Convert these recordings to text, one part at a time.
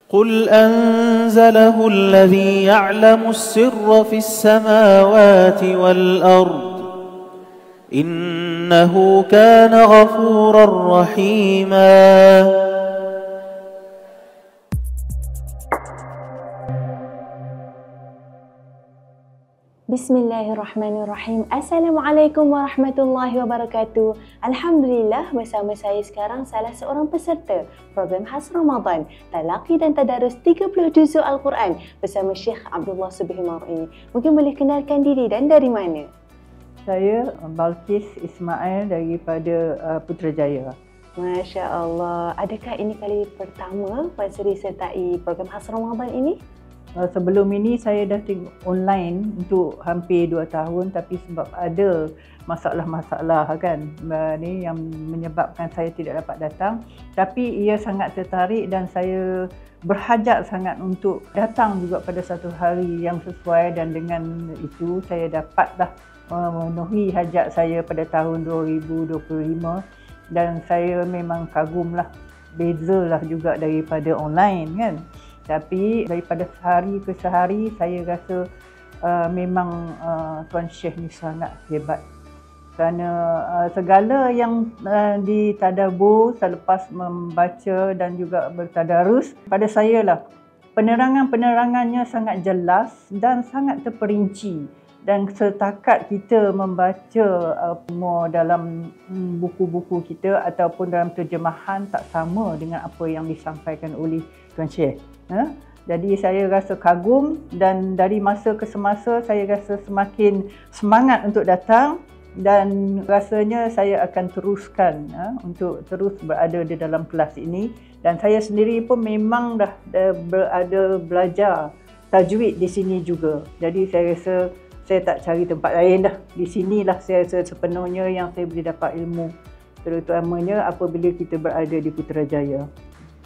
قل أنزله الذي يعلم السر في السماوات والأرض إنه كان غفورا رحيما. Bismillahirrahmanirrahim. Assalamualaikum warahmatullahi wabarakatuh. Alhamdulillah, bersama saya sekarang salah seorang peserta program khas Ramadan Talaqi dan Tadarus 30 juzuk Al-Quran bersama Syekh Abdullah Subhimar ini. Mungkin boleh kenalkan diri dan dari mana? Saya Balkis Ismail daripada Putrajaya. Masya Allah. Adakah ini kali pertama Puan Seri sertai program khas Ramadan ini? Sebelum ini saya dah tengok online untuk hampir 2 tahun, tapi sebab ada masalah-masalah kan ni yang menyebabkan saya tidak dapat datang. Tapi ia sangat tertarik dan saya berhajat sangat untuk datang juga pada satu hari yang sesuai, dan dengan itu saya dapatlah memenuhi hajat saya pada tahun 2025, dan saya memang kagumlah, bezalah juga daripada online kan. Tapi daripada sehari ke sehari saya rasa memang Tuan Syekh ni sangat hebat. Kerana segala yang ditadabur selepas membaca dan juga bertadarus, pada saya lah penerangannya sangat jelas dan sangat terperinci. Dan setakat kita membaca dalam buku-buku kita ataupun dalam terjemahan, tak sama dengan apa yang disampaikan oleh Tuan Syekh. Jadi saya rasa kagum, dan dari masa ke semasa saya rasa semakin semangat untuk datang, dan rasanya saya akan teruskan untuk terus berada di dalam kelas ini. Dan saya sendiri pun memang dah berada belajar tajwid di sini juga. Jadi saya rasa saya tak cari tempat lain dah. Di sinilah saya rasa sepenuhnya yang saya boleh dapat ilmu, terutamanya apabila kita berada di Putrajaya.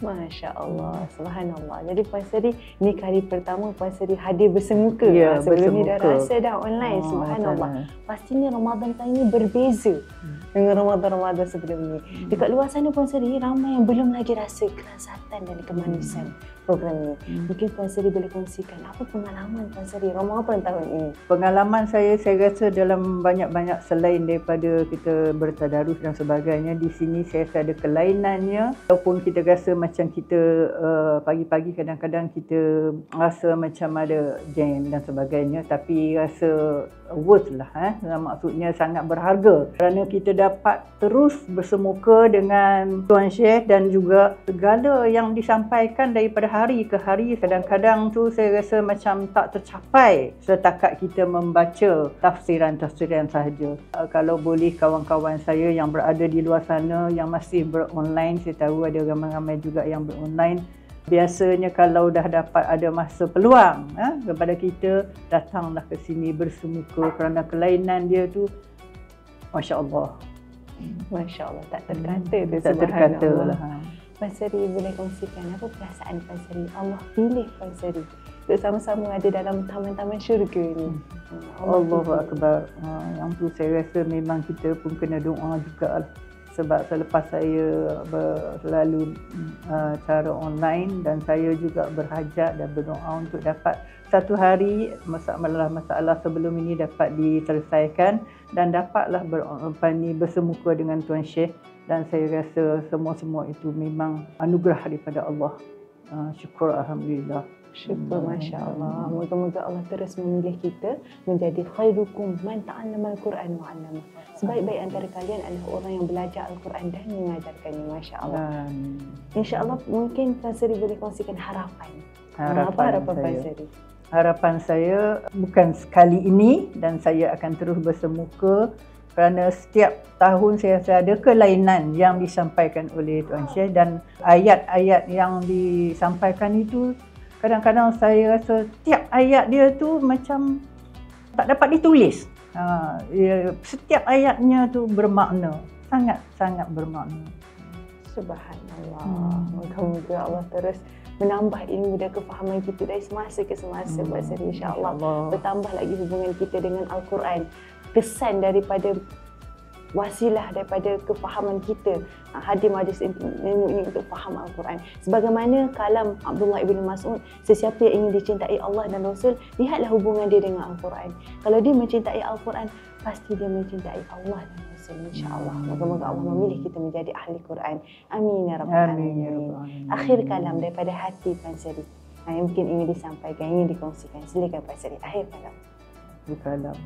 Masya Allah, subhanallah. Jadi Puan Seri, ni kali pertama Puan Seri hadir bersemuka. Ya, sebelum ni bersemuka. dah rasa dah online, subhanallah. Pastinya Ramadan kali ni berbeza dengan Ramadan-Ramadan sebelum ni. Dekat luar sana Puan Seri, ramai yang belum lagi rasa kelazatan dan kemanusiaan program ni. Mungkin Puan Seri boleh kongsikan apa pengalaman Puan Seri Ramadan tahun ini? Pengalaman saya rasa dalam banyak-banyak, selain daripada kita bertadarus dan sebagainya, di sini saya rasa ada kelainannya. Walaupun kita rasa macam kita pagi-pagi kadang-kadang kita rasa macam ada jam dan sebagainya, tapi rasa worth lah. Maksudnya sangat berharga kerana kita dapat terus bersemuka dengan Tuan Syekh, dan juga segala yang disampaikan daripada hari ke hari, kadang-kadang tu saya rasa macam tak tercapai setakat kita membaca tafsiran-tafsiran sahaja. Kalau boleh kawan-kawan saya yang berada di luar sana yang masih beronline, saya tahu ada ramai-ramai juga yang beronline, biasanya kalau dah dapat ada masa peluang kepada kita, datanglah ke sini bersemuka, kerana kelainan dia tu Masya Allah. Masya Allah, tak terkata tu. Tak terkata lah. Puan Seri boleh kongsikan apa perasaan Puan Seri Allah pilih Puan Seri untuk sama-sama ada dalam taman-taman syurga ni? Allahu Akbar. Yang tu saya rasa memang kita pun kena doa juga lah. Sebab selepas saya selalu cara online, dan saya juga berhajat dan berdoa untuk dapat satu hari masalah-masalah sebelum ini dapat diselesaikan, dan dapatlah bersemuka dengan Tuan Syekh. Dan saya rasa semua-semua itu memang anugerah daripada Allah. Syukur, Alhamdulillah. Syukur, Masya Allah. Moga-moga Allah terus memilih kita menjadi khairukum man ta'allama al-Quran wa 'allama. Sebaik-baik antara kalian adalah orang yang belajar Al-Quran dan mengajarkannya. Masya Allah. InsyaAllah mungkin Puan Seri boleh kongsikan harapan. Apa harapan Puan Seri? Harapan saya bukan sekali ini, dan saya akan terus bersemuka kerana setiap tahun saya rasa ada kelainan yang disampaikan oleh Tuan Syekh, dan ayat-ayat yang disampaikan itu kadang-kadang saya rasa setiap ayat dia tu macam tak dapat ditulis. Setiap ayatnya tu bermakna, sangat-sangat bermakna. Subhanallah. Moga-moga Allah terus menambah ilmu dan kefahaman kita dari semasa ke semasa. Puan Seri, insya-Allah bertambah lagi hubungan kita dengan Al-Quran. Kesan daripada wasilah daripada kefahaman kita hadir majlis ilmu ini untuk faham Al-Quran. Sebagaimana kalam Abdullah ibn Mas'ud, sesiapa yang ingin dicintai Allah dan Rasul, lihatlah hubungan dia dengan Al-Quran. Kalau dia mencintai Al-Quran, pasti dia mencintai Allah dan Rasul, insya-Allah. Moga-moga Allah memilih kita menjadi ahli Quran. Amin ya rabbal alamin. Akhir kalam daripada hati Puan Seri, yang mungkin ingin disampaikan, ingin dikongsikan. Silakan Puan Seri, akhir kalam. Akhir kalam.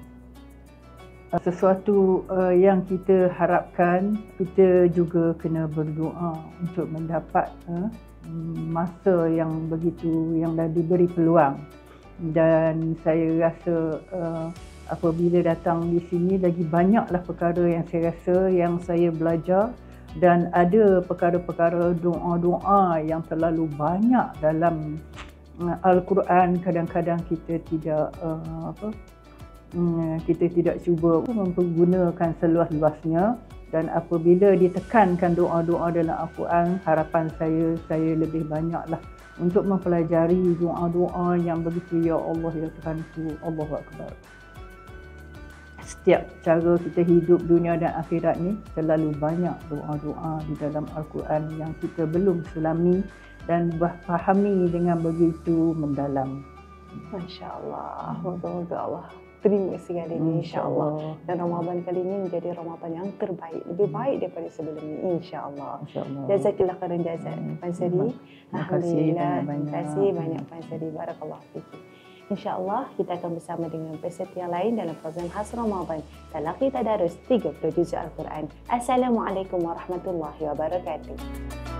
Sesuatu yang kita harapkan, kita juga kena berdoa untuk mendapat masa yang begitu, yang dah diberi peluang. Dan saya rasa apabila datang di sini, lagi banyaklah perkara yang saya rasa yang saya belajar, dan ada perkara-perkara doa-doa yang terlalu banyak dalam Al-Quran. Kadang-kadang kita tidak cuba mempergunakan seluas-luasnya, dan apabila ditekankan doa-doa dalam Al-Quran, harapan saya lebih banyaklah untuk mempelajari doa-doa yang begitu, ya Allah, ya Tuhanku, Allahu Akbar. Setiap cara kita hidup dunia dan akhirat ni, terlalu banyak doa-doa di dalam Al-Quran yang kita belum selami dan fahami dengan begitu mendalam. Masya-Allah, moga-moga Allah terima segalanya, insya-Allah. Dan Ramadan kali ini menjadi Ramadan yang terbaik, lebih baik daripada sebelum ini, insya-Allah. Jazakillah khairan jazak Puan Seri. Alhamdulillah, terima kasih banyak Puan Seri. Barakallahu fiki. InsyaAllah kita akan bersama dengan peserta yang lain dalam program khas Ramadan Talaqi Tadarus 30 Juz Al-Quran. Assalamualaikum warahmatullahi wabarakatuh.